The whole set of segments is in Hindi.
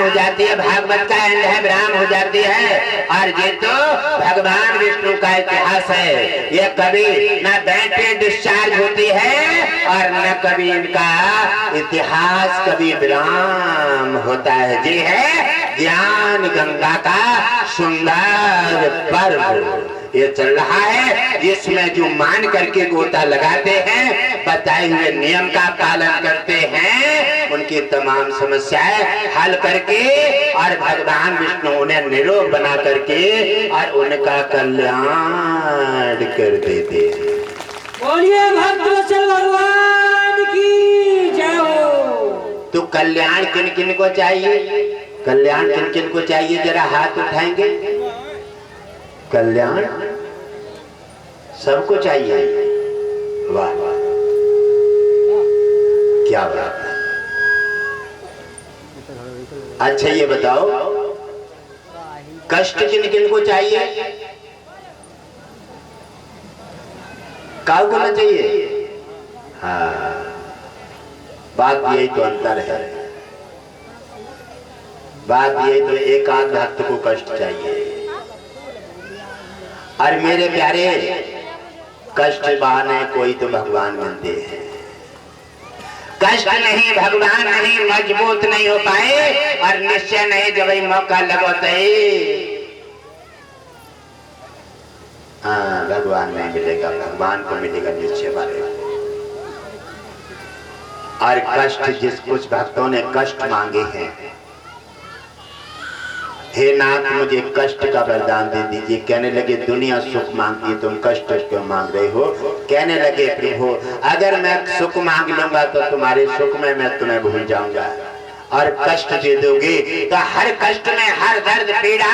हो जाती है, भागवत का एंड है, विराम हो जाती है। और ये तो भगवान विष्णु का इतिहास है। ये कभी न बैटरी डिस्चार्ज होती है और न कभी इनका इतिहास कभी विराम होता है। जी है ज्ञान गंगा का सुंदर पर्व ये चल रहा है, जिसमें जो मान करके गोता लगाते हैं, बताए हुए नियम का पालन करते हैं, उनकी तमाम समस्याएं हल करके और भगवान विष्णु उन्हें निरोग बना करके और उनका कल्याण कर देते हैं। बोलिए भक्तवत्सल भगवान की जय हो। तो कल्याण किन किन को चाहिए? कल्याण किन किन को चाहिए? जरा हाथ उठाएंगे। कल्याण सबको चाहिए। वाह क्या बात है। अच्छा ये बताओ कष्ट किन किन को चाहिए? काऊ को ना चाहिए? हाँ, बात यही तो अंतर है। बात यही तो एक आध भक्त को कष्ट चाहिए। और मेरे प्यारे कष्ट बहाने कोई तो भगवान मिलते हैं। कष्ट नहीं, भगवान नहीं, मजबूत नहीं हो पाए और निश्चय नहीं जब मौका लगोते हाँ भगवान नहीं मिलेगा, भगवान को मिलेगा निश्चय वाले। और कष्ट जिस कुछ भक्तों ने कष्ट मांगे हैं, हे नाथ मुझे कष्ट का वरदान दे दीजिए। कहने लगे दुनिया सुख मांगती है, तुम कष्ट क्यों मांग रहे हो? कहने लगे प्रभु अगर मैं सुख मांग लूंगा तो तुम्हारे सुख में मैं तुम्हें भूल जाऊंगा, और कष्ट दे दोगे तो हर कष्ट में हर दर्द पीड़ा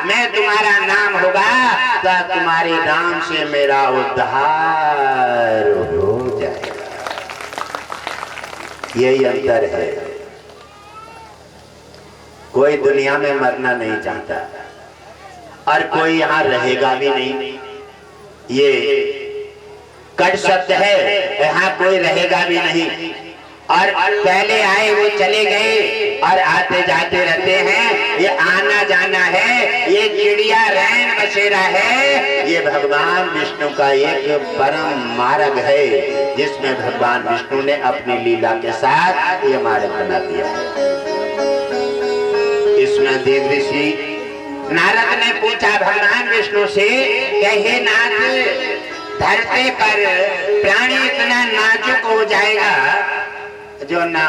में तुम्हारा नाम होगा, तो तुम्हारे नाम से मेरा उद्धार हो जाएगा। यही अंतर है। कोई दुनिया में मरना नहीं चाहता और कोई यहाँ रहेगा भी नहीं। ये कट सत्य है, यहाँ कोई रहेगा भी नहीं। और पहले आए वो चले गए और आते जाते रहते हैं। ये आना जाना है, ये चिड़िया रैन बसेरा है। ये भगवान विष्णु का एक परम मार्ग है, जिसमें भगवान विष्णु ने अपनी लीला के साथ ये मार्ग बना दिया है। इसमें देव ऋषि नारद ने पूछा भगवान विष्णु से, कहे नाथ धरती पर प्राणी इतना नाजुक हो जाएगा जो ना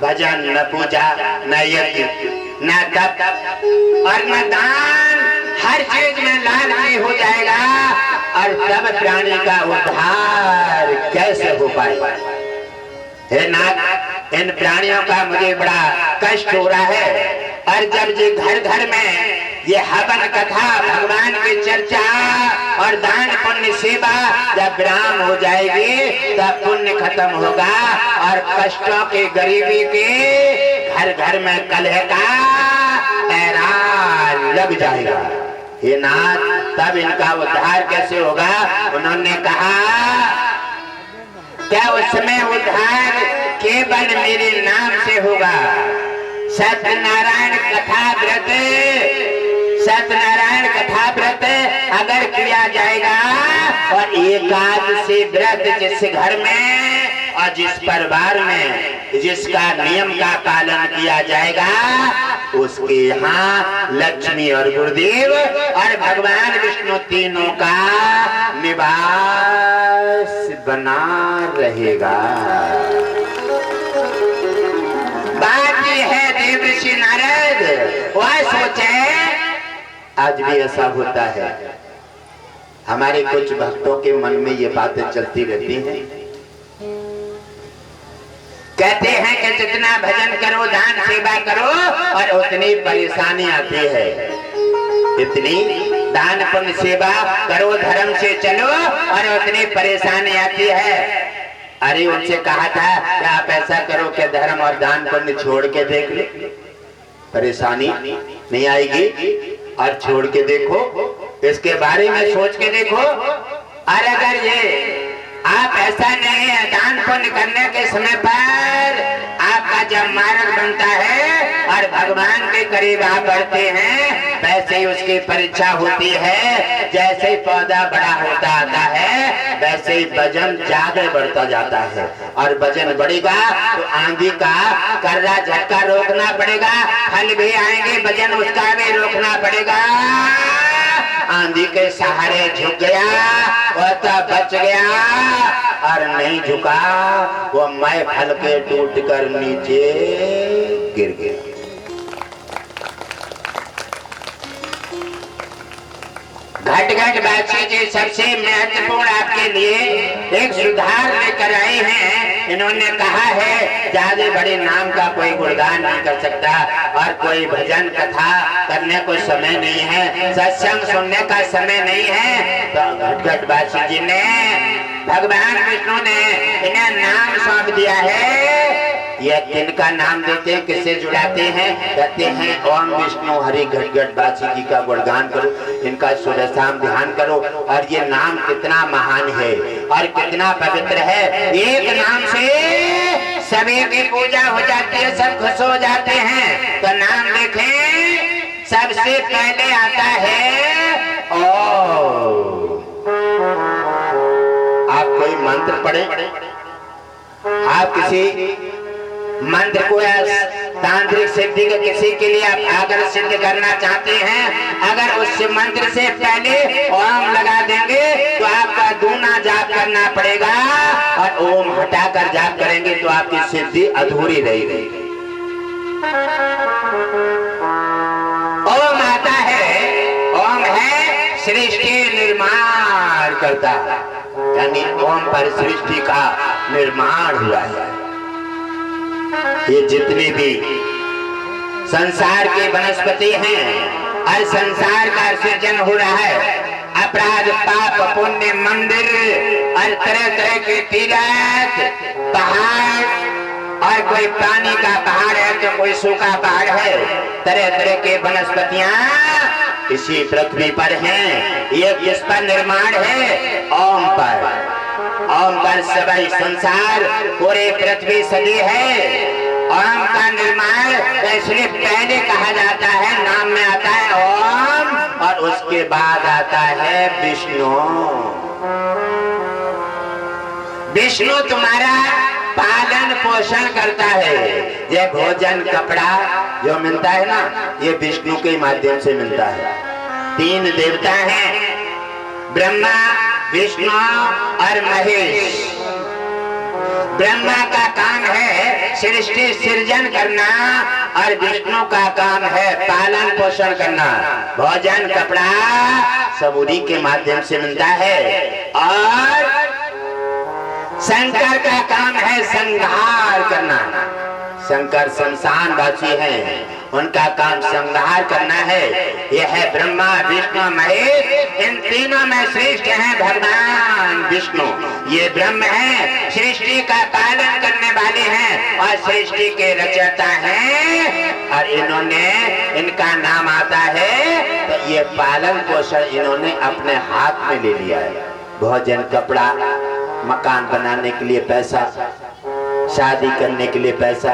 भजन न पूजा न यज्ञ न तप और न दान, हर चीज में लालची हो जाएगा, और तब प्राणी का उद्धार कैसे हो पाएगा? हे नाथ इन प्राणियों का मुझे बड़ा कष्ट हो रहा है। और जब ये घर घर में ये हवन कथा भगवान की चर्चा और दान पुण्य सेवा जब विराम हो जाएगी तब पुण्य खत्म होगा और कष्टों के गरीबी के घर घर में कलह का पैरा लग जाएगा। हे नाथ तब इनका उद्धार कैसे होगा? उन्होंने कहा क्या उस समय उद्धार केवल मेरे नाम से होगा? सत्यनारायण कथा व्रत, सत्यनारायण कथा व्रत अगर किया जाएगा और एकादशी व्रत जिस घर में और जिस परिवार में जिसका नियम का पालन किया जाएगा, उसके यहाँ लक्ष्मी और गुरुदेव और भगवान विष्णु तीनों का निवास बना रहेगा। बात यह है देव ऋषि नारद वह सोचे, आज भी ऐसा होता है। हमारे कुछ भक्तों के मन में ये बातें चलती रहती हैं। कहते हैं कि जितना भजन करो दान सेवा करो और उतनी परेशानी आती है, इतनी दान पुण्य सेवा करो धर्म से चलो और उतनी परेशानी आती है। अरे उनसे कहा था कि आप ऐसा करो कि धर्म और दान पुण्य छोड़ के देख ले, परेशानी नहीं आएगी। और छोड़ के देखो, इसके बारे में सोच के देखो। और अगर ये आप ऐसा नहीं है, दान पुण्य करने के समय पर आपका जब मार्ग बनता है और भगवान के करीब आप बढ़ते हैं वैसे ही उसकी परीक्षा होती है। जैसे ही पौधा बड़ा होता आता है वैसे ही वजन ज्यादा बढ़ता जाता है, और वजन बढ़ेगा तो आंधी का कर्रा झटका रोकना पड़ेगा, फल भी आएंगे वजन उसका भी रोकना पड़ेगा। आंधी के सहारे झुक गया वो तो बच गया, और नहीं झुका वो मैं फल के टूट कर नीचे गिर गया। घट घट बादशाह जी सबसे महत्वपूर्ण आपके लिए एक सुधार लेकर आए हैं। इन्होंने कहा है ज्यादा बड़े नाम का कोई गुणगान नहीं कर सकता, और कोई भजन कथा करने को समय नहीं है, सत्संग सुनने का समय नहीं है। तो घट घट बादशाह जी ने, भगवान विष्णु ने इन्हें नाम सौंप दिया है। ये किनका नाम देते हैं, किससे जुड़ाते हैं? कहते हैं ओम विष्णु हरि घट घट बादशाह जी का गुणगान करो, इनका सुबह शाम ध्यान करो। और ये नाम कितना महान है और कितना पवित्र है। एक नाम से सभी की पूजा हो जाती है, सब खुश हो जाते हैं। तो नाम देखें, सबसे पहले आता है ओम। आप कोई मंत्र पढ़े, आप किसी मंत्र को या तांत्रिक सिद्धि के किसी के लिए आप अगर सिद्ध करना चाहते हैं, अगर उस मंत्र से पहले ओम लगा देंगे तो आपका दूना जाप करना पड़ेगा, और ओम हटाकर जाप करेंगे तो आपकी सिद्धि अधूरी रहेगी। ओम आता है, ओम है सृष्टि निर्माण करता, यानी ओम पर सृष्टि का निर्माण हुआ है। ये जितने भी संसार के वनस्पति हैं और संसार का सृजन हो रहा है, अपराध पाप पुण्य मंदिर और तरह तरह के तीर्थ पहाड़, और कोई पानी का पहाड़ है तो कोई सूखा पहाड़ है, तरह तरह के वनस्पतियां इसी पृथ्वी पर हैं। ये किस पर निर्माण है? ओम पर। ओम पर सभी संसार पूरे पृथ्वी सदी है। ओम का निर्माण इसलिए पहले कहा जाता है, नाम में आता है ओम, और उसके बाद आता है विष्णु। विष्णु तुम्हारा पालन पोषण करता है। ये भोजन कपड़ा जो मिलता है ना, ये विष्णु के माध्यम से मिलता है। तीन देवता हैं, ब्रह्मा विष्णु और महेश। ब्रह्मा का काम है सृष्टि सृजन करना, और विष्णु का काम है पालन पोषण करना। भोजन कपड़ा सब उन्हीं के माध्यम से मिलता है, और शंकर का काम है संहार करना। शंकर शमशान वासी हैं, उनका काम संहार करना है। यह है ब्रह्मा विष्णु महेश। इन तीनों में श्रेष्ठ हैं भगवान विष्णु। ये ब्रह्म है, सृष्टि का पालन करने वाले हैं और सृष्टि के रचयिता हैं, और इन्होंने, इनका नाम आता है तो ये पालन पोषण इन्होंने अपने हाथ में ले लिया है। भोजन कपड़ा, मकान बनाने के लिए पैसा, शादी करने के लिए पैसा,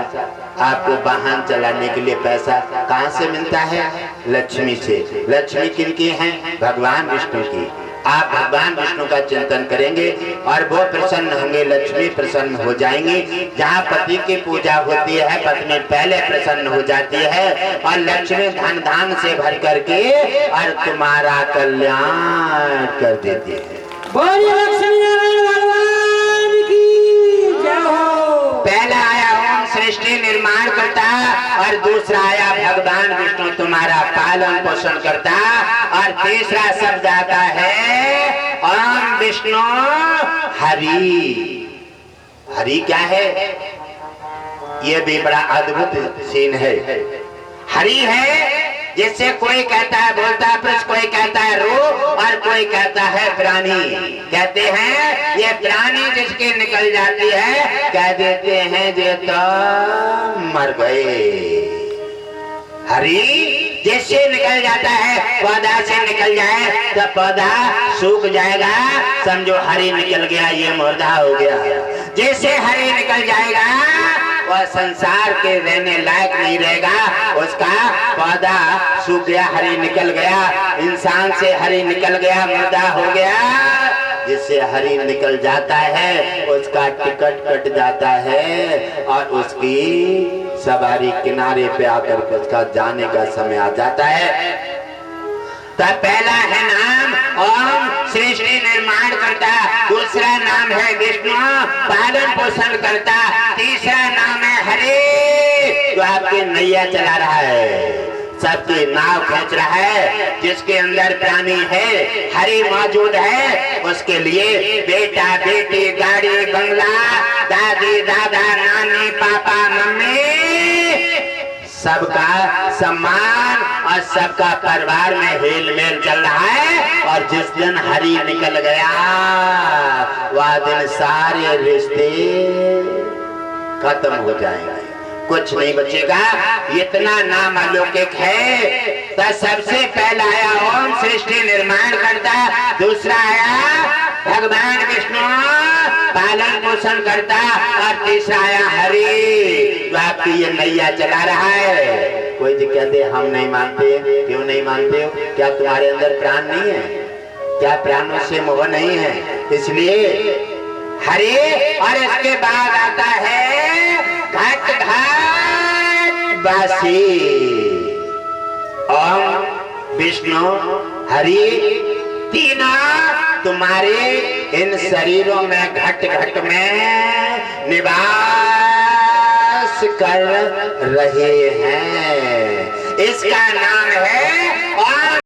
आपको वाहन चलाने के लिए पैसा कहाँ से मिलता है? लक्ष्मी से। लक्ष्मी किनकी है? भगवान विष्णु की। आप भगवान विष्णु का चिंतन करेंगे और वो प्रसन्न होंगे, लक्ष्मी प्रसन्न हो जाएंगी। जहाँ पति की पूजा होती है पत्नी पहले प्रसन्न हो जाती है, और लक्ष्मी धन धान से भर करके और तुम्हारा कल्याण कर देती है। बोलिए लक्ष्मी नारायण भगवान की जय हो। पहला आया ओम सृष्टि निर्माण करता, और दूसरा आया भगवान विष्णु तुम्हारा पालन पोषण करता, और तीसरा शब्द आता है ओम विष्णु हरि। हरि क्या है? ये भी बड़ा अद्भुत सीन है। हरि है जिससे कोई कहता है बोलता है पुरुष, कोई कहता है रूप, और कोई कहता है प्राणी। कहते हैं ये प्राणी जिसकी निकल जाती है कह देते हैं जे तो मर गए। हरि जिससे निकल जाता है, पौधा से निकल जाए तो पौधा सूख जाएगा, समझो हरि निकल गया, ये मुर्दा हो गया। जैसे हरि निकल जाएगा वह संसार के रहने लायक नहीं रहेगा। उसका पौधा सूख गया, हरी निकल गया, इंसान से हरी निकल गया, मुर्दा हो गया। जिससे हरी निकल जाता है उसका टिकट कट जाता है और उसकी सवारी किनारे पे आकर उसका जाने का समय आ जाता है। तो पहला है नाम ओम, सृष्टि निर्माण करता। दूसरा नाम है विष्णु, पालन पोषण करता। तीसरा नाम है हरि, जो आपकी नैया चला रहा है, सबकी नाव खींच रहा है। जिसके अंदर प्राणी है, हरि मौजूद है, उसके लिए बेटा बेटी, गाड़ी बंगला, दादी दादा, नानी पापा मम्मी, सबका सम्मान और सबका परिवार में हेल मेल चल रहा है। और जिस दिन हरि निकल गया वह दिन सारे रिश्ते खत्म हो जाएंगे, कुछ नहीं बचेगा। इतना नाम अलौकिक है। तो सबसे पहला आया ओम, सृष्टि निर्माण करता। दूसरा आया भगवान विष्णु, पालन पोषण करता। और तीसरा आया हरि, जो आपकी ये नैया चला रहा है। कोई जी कहते हम नहीं मानते। क्यों नहीं मानते हो? क्या तुम्हारे अंदर प्राण नहीं है? क्या प्राणों से मोह नहीं है? इसलिए हरि। और इसके बाद आता है घट घाट बासी। ओम, विष्णु, हरि, तीनों तुम्हारे इन शरीरों में घट घट में निवास कर रहे हैं। इसका नाम है